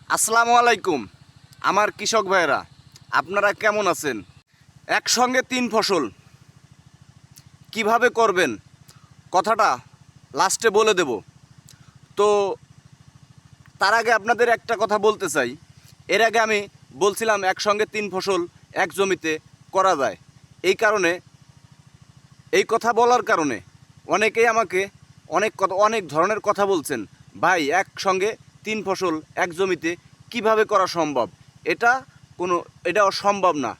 আসসালামু আলাইকুম আমার কৃষক ভাইরা, আপনারা কেমন আছেন? একসঙ্গে তিন ফসল কিভাবে করবেন কথাটা লাস্টে বলে দেব। তো তার আগে আপনাদের একটা কথা বলতে চাই। এর আগে আমি বলছিলাম একসঙ্গে তিন ফসল এক জমিতে করা যায়। এই কথা বলার কারণে অনেকেই আমাকে অনেক ধরনের কথা বলছেন, ভাই একসঙ্গে তিন ফসল এক জমিতে কিভাবে করা সম্ভব? এটা এটা অসম্ভব না।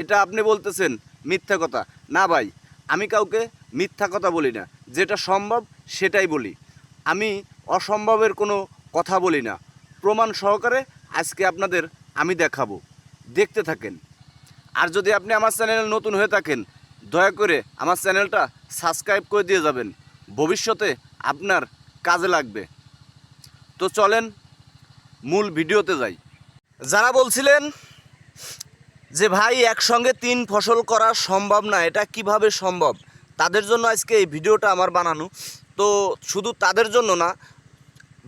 এটা আপনি বলতেছেন মিথ্যা কথা। না ভাই, আমি কাউকে মিথ্যা কথা বলি না, যেটা সম্ভব সেটাই বলি। আমি অসম্ভবের কোনো কথা বলি না। প্রমাণ সহকারে আজকে আপনাদের আমি দেখাবো, দেখতে থাকেন। আর যদি আপনি আমার চ্যানেলে নতুন হয়ে থাকেন, দয়া করে আমার চ্যানেলটা সাবস্ক্রাইব করে দিয়ে যাবেন, ভবিষ্যতে আপনার কাজে লাগবে। তো চলেন মূল ভিডিওতে যাই। যারা বলছিলেন যে ভাই একসঙ্গে তিন ফসল করা সম্ভব না, এটা কিভাবে সম্ভব, তাদের জন্য আজকে এই ভিডিওটা আমার বানানো। তো শুধু তাদের জন্য না,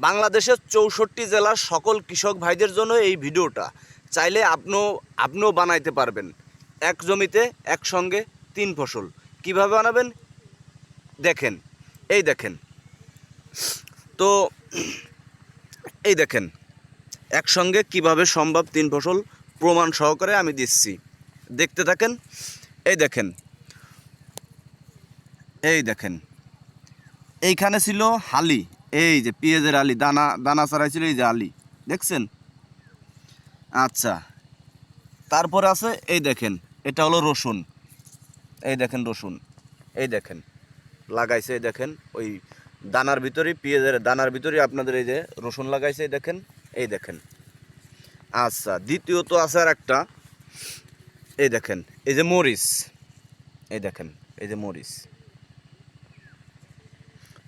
বাংলাদেশের 64 জেলার সকল কৃষক ভাইদের জন্য এই ভিডিওটা। চাইলে আপনিও বানাইতে পারবেন এক জমিতে একসঙ্গে তিন ফসল। কিভাবে বানাবেন দেখেন। এই দেখেন, তো এই দেখেন একসঙ্গে কিভাবে সম্ভব তিন ফসল, প্রমাণ সহকারে আমি দিচ্ছি, দেখতে থাকেন। এই দেখেন, এই দেখেন এইখানে ছিল হালি, এই যে পেঁয়াজের আলি, দানা দানা ছাড়াইছিল, এই যে আলি দেখছেন। আচ্ছা, তারপরে আছে এই দেখেন, এটা হলো রসুন। এই দেখেন রসুন, এই দেখেন লাগাইছে, এই দেখেন ওই দানার ভিতরেই, পেঁয়াজের দানার ভিতরেই আপনাদের এই যে রসুন লাগাইছে, এই দেখেন, এই দেখেন। আচ্ছা, দ্বিতীয়ত আছে আর একটা, এই দেখেন এই যে মরিচ, এই দেখেন এই যে মরিচ।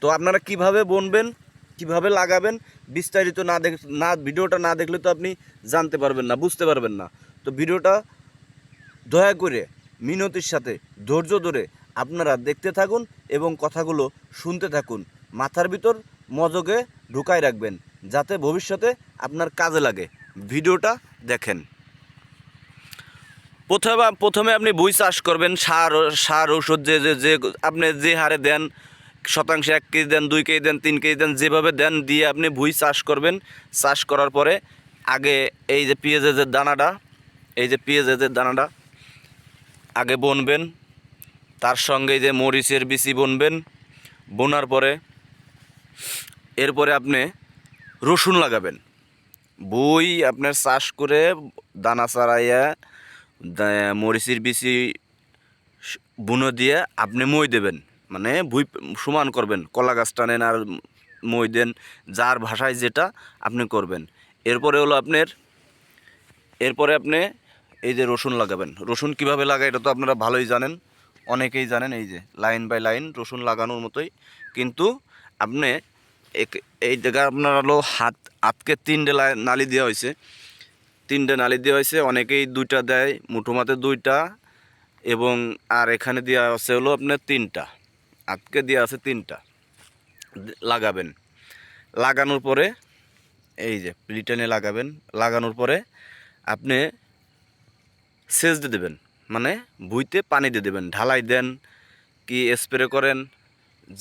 তো আপনারা কিভাবে বুনবেন, কিভাবে লাগাবেন, বিস্তারিত না ভিডিওটা না দেখলে তো আপনি জানতে পারবেন না, বুঝতে পারবেন না। তো ভিডিওটা দয়া করে মিনতির সাথে ধৈর্য ধরে আপনারা দেখতে থাকুন এবং কথাগুলো শুনতে থাকুন। মাথার ভিতর মজগে ঢুকাই রাখবেন, যাতে ভবিষ্যতে আপনার কাজে লাগে। ভিডিওটা দেখেন। প্রথমে আপনি ভুঁই চাষ করবেন। সার ঔষধ যে আপনি যে হারে দেন, শতাংশে 1 কেজি দেন, 2 কেজি দেন, 3 কেজি দেন, যেভাবে দেন দিয়ে আপনি ভুঁই চাষ করবেন। চাষ করার পরে আগে এই যে পেঁয়াজের যে দানাটা, এই যে পেঁয়াজের যে দানাটা আগে বুনবেন। তার সঙ্গে যে মরিচের বিচি বুনবেন। বোনার পরে এরপরে আপনি রসুন লাগাবেন। বই আপনার চাষ করে দানা ছাড়াইয়া মরিচের বিচি বুনো দিয়ে আপনি মই দেবেন, মানে ভুই সমান করবেন। কলা গাছ টানেন আর মই দেন, যার ভাষায় যেটা আপনি করবেন। এরপরে হলো এরপরে আপনি এই যে রসুন লাগাবেন। রসুন কিভাবে লাগায় এটা তো আপনারা ভালোই জানেন, অনেকেই জানেন। এই যে লাইন বাই লাইন রসুন লাগানোর মতোই, কিন্তু আপনি এই জায়গায় আপনার হলো হাতকে 3টে নালি দেওয়া হয়েছে, 3টে নালি দেওয়া হয়েছে। অনেকেই 2টা দেয়, মুঠো মাতে 2টা, এবং আর এখানে দেওয়া আছে হলো আপনার 3টা, আজকে দেওয়া আছে 3টা। লাগাবেন। লাগানোর পরে এই যে প্লিটেনে লাগাবেন। লাগানোর পরে আপনি সেচ দিয়ে দেবেন, মানে ভুঁইতে পানি দিয়ে দেবেন। ঢালাই দেন কি স্প্রে করেন,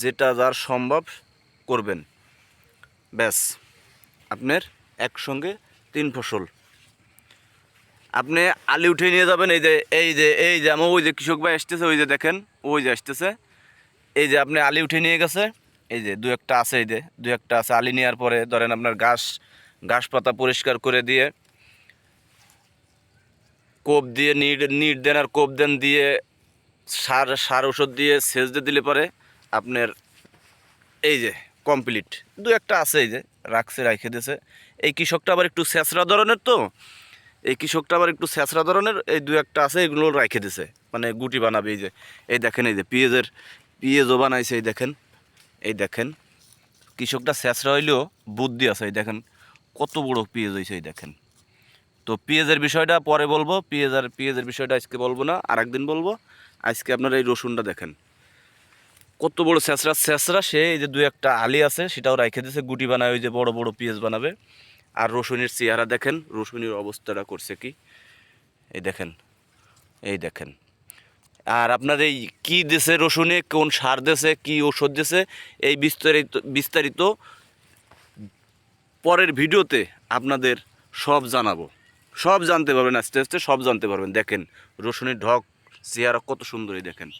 যেটা যার সম্ভব করবেন। ব্যাস, আপনার একসঙ্গে 3 ফসল। আপনি আলি উঠিয়ে নিয়ে যাবেন। এই যে আমার ওই যে কৃষক ভাই আসতেছে, ওই যে দেখেন, ওই যে আসতেছে। এই যে আপনি আলি উঠিয়ে নিয়ে গেছে, এই যে 2-1টা আছে, এই যে 2-1টা আছে। আলি নেওয়ার পরে ধরেন আপনার ঘাস পাতা পরিষ্কার করে দিয়ে কোপ দিয়ে নিট দেন, আর কোপ দেন দিয়ে সার ওষুধ দিয়ে সেচ দিয়ে দিলে পরে আপনার এই যে কমপ্লিট। 2-1টা আছে, এই যে রেখে দিয়েছে। এই কৃষকটা আবার একটু স্যাঁচড়া ধরনের, তো এই কৃষকটা আবার একটু স্যাঁচড়া ধরনের, এই 2-1টা আছে, এগুলো রেখে দিয়েছে, মানে গুটি বানাবে। এই দেখেন, এই যে পেঁয়াজও বানাইছে। এই দেখেন কৃষকটা স্যাঁচড়া হইলেও বুদ্ধি আছে। এই দেখেন কত বড় পেঁয়াজ হয়েছে, এই দেখেন। তো পেঁয়াজের বিষয়টা পরে বলবো, পেঁয়াজের বিষয়টা আজকে বলবো না, আর একদিন বলবো। আজকে আপনারা এই রসুনটা দেখেন কত বড় স্যাঁচড়া। সে এই যে 2-1টা আলি আছে, সেটাও রেখে দিয়েছে, গুটি বানায়, ওই যে বড় বড় পেঁয়াজ বানাবে। আর রসুনের চেহারা দেখেন, রসুনের অবস্থাটা করছে কি, এই দেখেন, এই দেখেন। আর আপনার এই কী দেশে রসুনে, কোন সার দেশে, কী ওষুধ দেশে, এই বিস্তারিত বিস্তারিত পরের ভিডিওতে আপনাদের সব জানাবো। সব জানতে পারবেন, আস্তে আস্তে সব জানতে পারবেন। দেখেন রসুনের ঢক চেহারা কত সুন্দরই দেখেন।